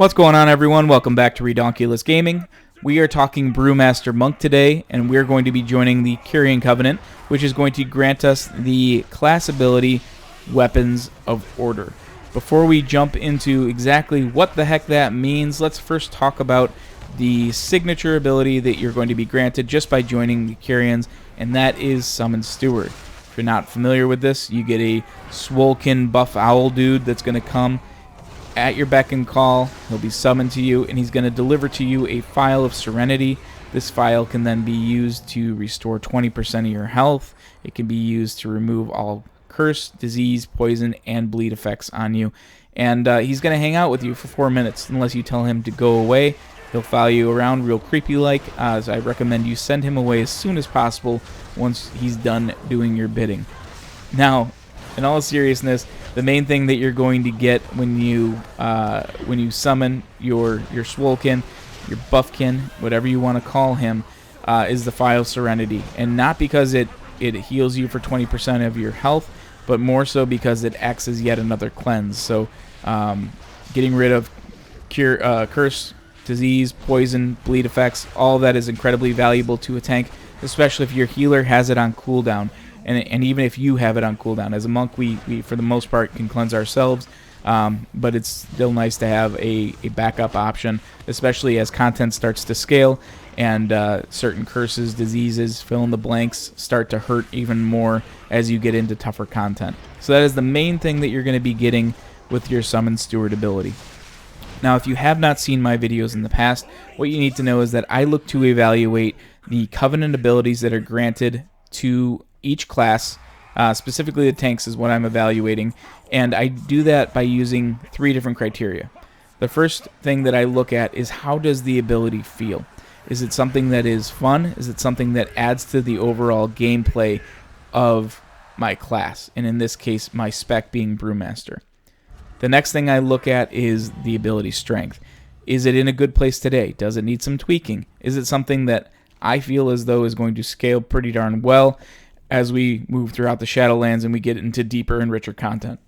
What's going on, everyone? Welcome back to Redonkulous Gaming. We are talking Brewmaster Monk today, and we're going to be joining the Kyrian Covenant, which is going to grant us the class ability Weapons of Order. Before we jump into exactly what the heck that means, let's first talk about the signature ability that you're going to be granted just by joining the Kyrians, and that is Summon Steward. If you're not familiar with this, you get a Swolkin buff owl dude that's going to come at your beck and call. He'll be summoned to you, and he's going to deliver to you a Phial of Serenity. This phial can then be used to restore 20% of your health. It can be used to remove all curse, disease, poison, and bleed effects on you. And he's going to hang out with you for 4 minutes unless you tell him to go away. He'll follow you around real creepy-like, as I recommend you send him away as soon as possible once he's done doing your bidding. Now, in all seriousness, the main thing that you're going to get when you summon your Swolkin, your Buffkin, whatever you want to call him, is the Phial of Serenity. And not because it heals you for 20% of your health, but more so because it acts as yet another cleanse. So getting rid of curse, disease, poison, bleed effects, all of that is incredibly valuable to a tank, especially if your healer has it on cooldown. And even if you have it on cooldown. As a monk, we for the most part can cleanse ourselves, but it's still nice to have a backup option, especially as content starts to scale and certain curses, diseases, fill in the blanks start to hurt even more as you get into tougher content. So that is the main thing that you're going to be getting with your Summon Steward ability. Now, if you have not seen my videos in the past, what you need to know is that I look to evaluate the Covenant abilities that are granted to each class, specifically the tanks is what I'm evaluating, and I do that by using 3 different criteria. The first thing that I look at is how does the ability feel? Is it something that is fun? Is it something that adds to the overall gameplay of my class? And in this case, my spec being Brewmaster. The next thing I look at is the ability strength. Is it in a good place today? Does it need some tweaking? Is it something that I feel as though is going to scale pretty darn well as we move throughout the Shadowlands and we get into deeper and richer content?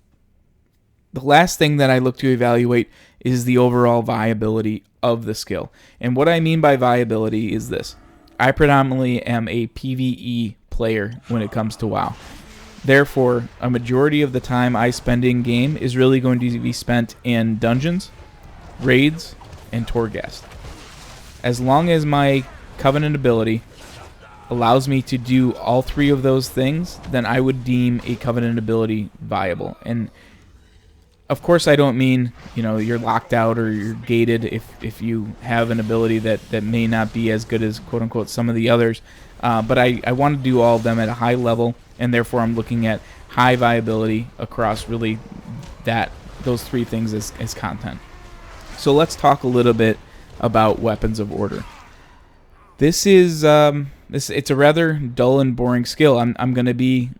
The last thing that I look to evaluate is the overall viability of the skill. And what I mean by viability is this. I predominantly am a PvE player when it comes to WoW. Therefore, a majority of the time I spend in-game is really going to be spent in dungeons, raids, and Torghast. As long as my Covenant ability allows me to do all 3 of those things, then I would deem a Covenant ability viable. And of course I don't mean, you're locked out or you're gated if you have an ability that may not be as good as quote-unquote some of the others. But I want to do all of them at a high level, and therefore I'm looking at high viability across really those 3 things as content. So let's talk a little bit about Weapons of Order. This is it's a rather dull and boring skill. I'm going to be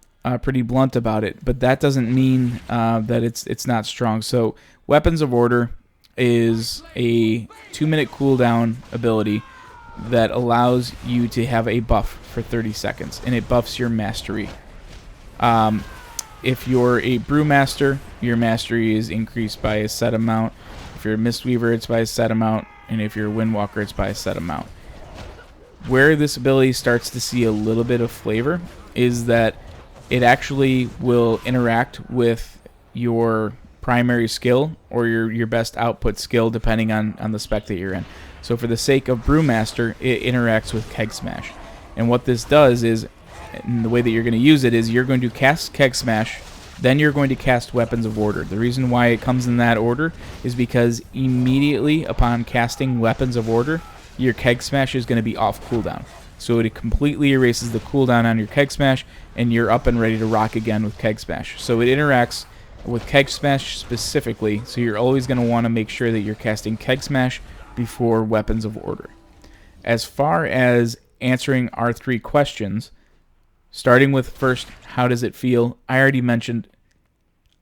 pretty blunt about it, but that doesn't mean that it's not strong. So Weapons of Order is a 2-minute cooldown ability that allows you to have a buff for 30 seconds, and it buffs your mastery. If you're a Brewmaster, your mastery is increased by a set amount. If you're a Mistweaver, it's by a set amount, and if you're a Windwalker, it's by a set amount. Where this ability starts to see a little bit of flavor is that it actually will interact with your primary skill or your best output skill depending on the spec that you're in. So for the sake of Brewmaster, it interacts with Keg Smash. And what this does is, and the way that you're going to use it is you're going to cast Keg Smash, then you're going to cast Weapons of Order. The reason why it comes in that order is because immediately upon casting Weapons of Order, your Keg Smash is going to be off cooldown. So it completely erases the cooldown on your Keg Smash, and you're up and ready to rock again with Keg Smash. So it interacts with Keg Smash specifically, so you're always going to want to make sure that you're casting Keg Smash before Weapons of Order. As far as answering our 3 questions, starting with first, how does it feel? I already mentioned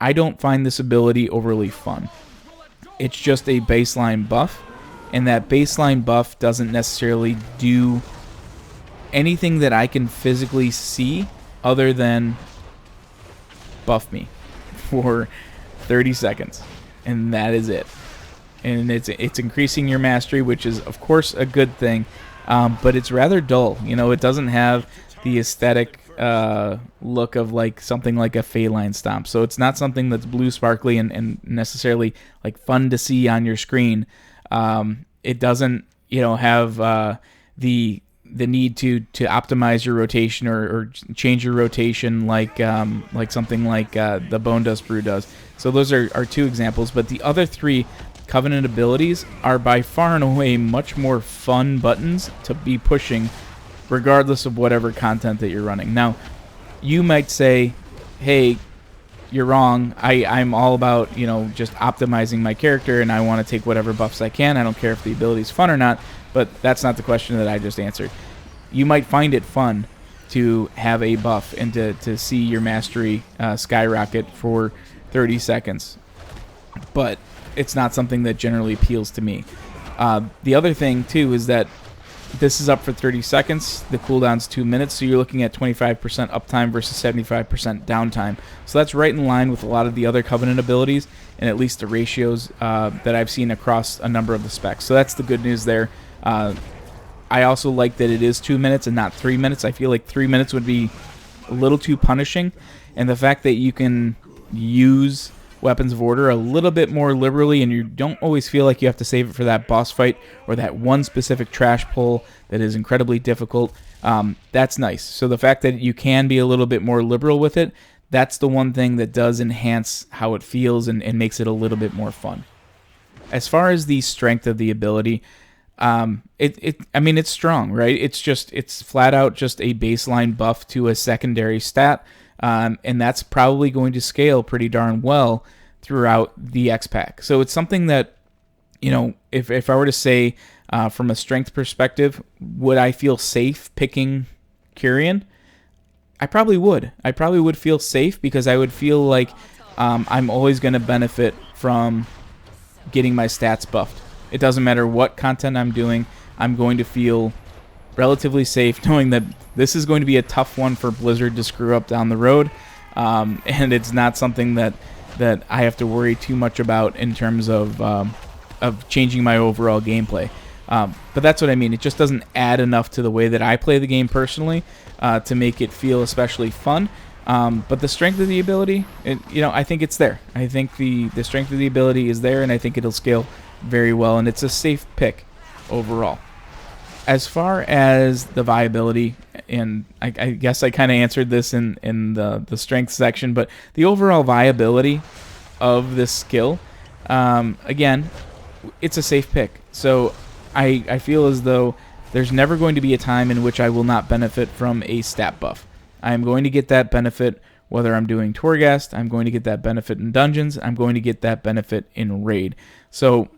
I don't find this ability overly fun. It's just a baseline buff, and that baseline buff doesn't necessarily do anything that I can physically see other than buff me for 30 seconds, and that is it. and it's increasing your mastery, which is of course a good thing, but it's rather dull. You know, it doesn't have the aesthetic look of like something like a Phalanx Stomp. So it's not something that's blue sparkly and necessarily like fun to see on your screen. It doesn't, you know, have the need to optimize your rotation or change your rotation like something like the Bone Dust Brew does. So those are two examples, but the other three Covenant abilities are by far and away much more fun buttons to be pushing regardless of whatever content that you're running. Now, you might say, hey, you're wrong. I'm all about, you know, just optimizing my character, and I want to take whatever buffs I can. I don't care if the ability is fun or not, but that's not the question that I just answered. You might find it fun to have a buff and to see your mastery skyrocket for 30 seconds, but it's not something that generally appeals to me. The other thing, too, is that this is up for 30 seconds. The cooldown's 2 minutes, so you're looking at 25% uptime versus 75% downtime. So that's right in line with a lot of the other Covenant abilities, and at least the ratios that I've seen across a number of the specs. So that's the good news there. I also like that it is 2 minutes and not 3 minutes. I feel like 3 minutes would be a little too punishing, and the fact that you can use Weapons of Order a little bit more liberally, and you don't always feel like you have to save it for that boss fight or that one specific trash pull that is incredibly difficult. That's nice. So the fact that you can be a little bit more liberal with it, that's the one thing that does enhance how it feels and makes it a little bit more fun. As far as the strength of the ability, I mean, it's strong, right? It's flat out just a baseline buff to a secondary stat. And that's probably going to scale pretty darn well throughout the X-Pack. So it's something that, you know, if I were to say from a strength perspective, would I feel safe picking Kyrian? I probably would. I probably would feel safe because I would feel like I'm always going to benefit from getting my stats buffed. It doesn't matter what content I'm doing, I'm going to feel relatively safe knowing that this is going to be a tough one for Blizzard to screw up down the road, and it's not something that I have to worry too much about in terms of changing my overall gameplay. But that's what I mean. It just doesn't add enough to the way that I play the game personally to make it feel especially fun. But the strength of the ability, I think it's there. I think the strength of the ability is there, and I think it'll scale very well, and it's a safe pick overall. As far as the viability, and I guess I kind of answered this in the strength section, but the overall viability of this skill, again, it's a safe pick. So I feel as though there's never going to be a time in which I will not benefit from a stat buff. I'm going to get that benefit whether I'm doing Torghast, I'm going to get that benefit in Dungeons, I'm going to get that benefit in Raid. So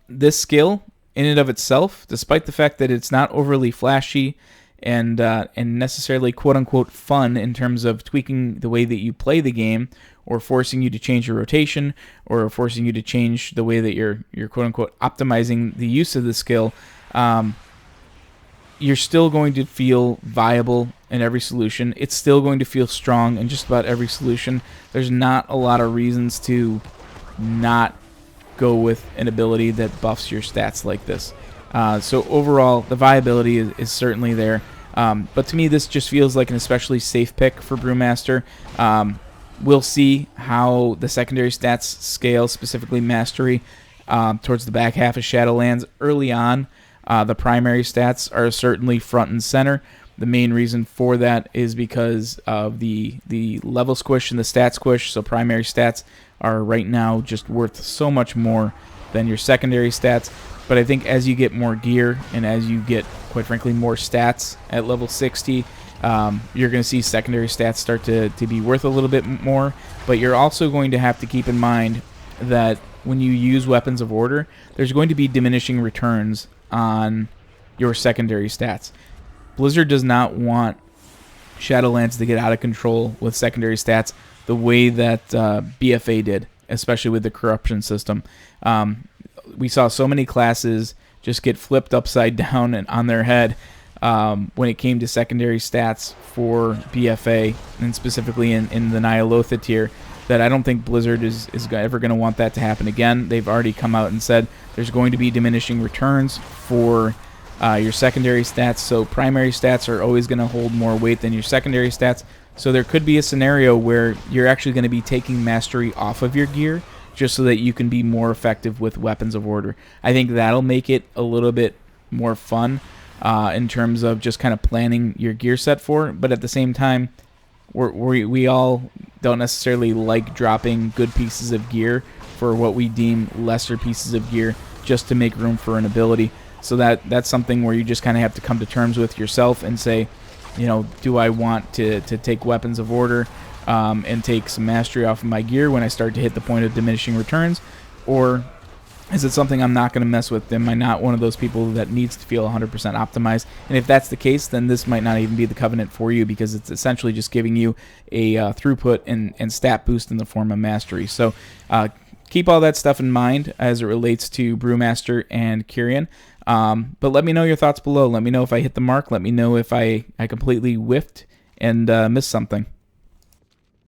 this skill in and of itself, despite the fact that it's not overly flashy and necessarily quote-unquote fun in terms of tweaking the way that you play the game or forcing you to change your rotation or forcing you to change the way that you're quote-unquote optimizing the use of the skill, you're still going to feel viable in every solution. It's still going to feel strong in just about every solution. There's not a lot of reasons to not go with an ability that buffs your stats like this. So overall, the viability is certainly there. But to me, this just feels like an especially safe pick for Brewmaster. We'll see how the secondary stats scale, specifically Mastery, towards the back half of Shadowlands. Early on, the primary stats are certainly front and center. The main reason for that is because of the level squish and the stat squish. So primary stats are right now just worth so much more than your secondary stats. But I think as you get more gear and as you get, quite frankly, more stats at level 60, you're going to see secondary stats start to be worth a little bit more. But you're also going to have to keep in mind that when you use Weapons of Order, there's going to be diminishing returns on your secondary stats. Blizzard does not want Shadowlands to get out of control with secondary stats the way that BFA did, especially with the corruption system. We saw so many classes just get flipped upside down and on their head when it came to secondary stats for BFA, and specifically in the Nyalotha tier. that I don't think Blizzard is ever going to want that to happen again. They've already come out and said there's going to be diminishing returns for your secondary stats, so primary stats are always going to hold more weight than your secondary stats. So there could be a scenario where you're actually going to be taking mastery off of your gear just so that you can be more effective with Weapons of Order. I think that'll make it a little bit more fun in terms of just kind of planning your gear set for it. But at the same time, we all don't necessarily like dropping good pieces of gear for what we deem lesser pieces of gear just to make room for an ability. So that's something where you just kind of have to come to terms with yourself and say, you know, do I want to take Weapons of Order and take some mastery off of my gear when I start to hit the point of diminishing returns? Or is it something I'm not going to mess with? Am I not one of those people that needs to feel 100% optimized? And if that's the case, then this might not even be the Covenant for you, because it's essentially just giving you a throughput and stat boost in the form of mastery. So keep all that stuff in mind as it relates to Brewmaster and Kyrian. But let me know your thoughts below. Let me know if I hit the mark. Let me know if I completely whiffed and missed something.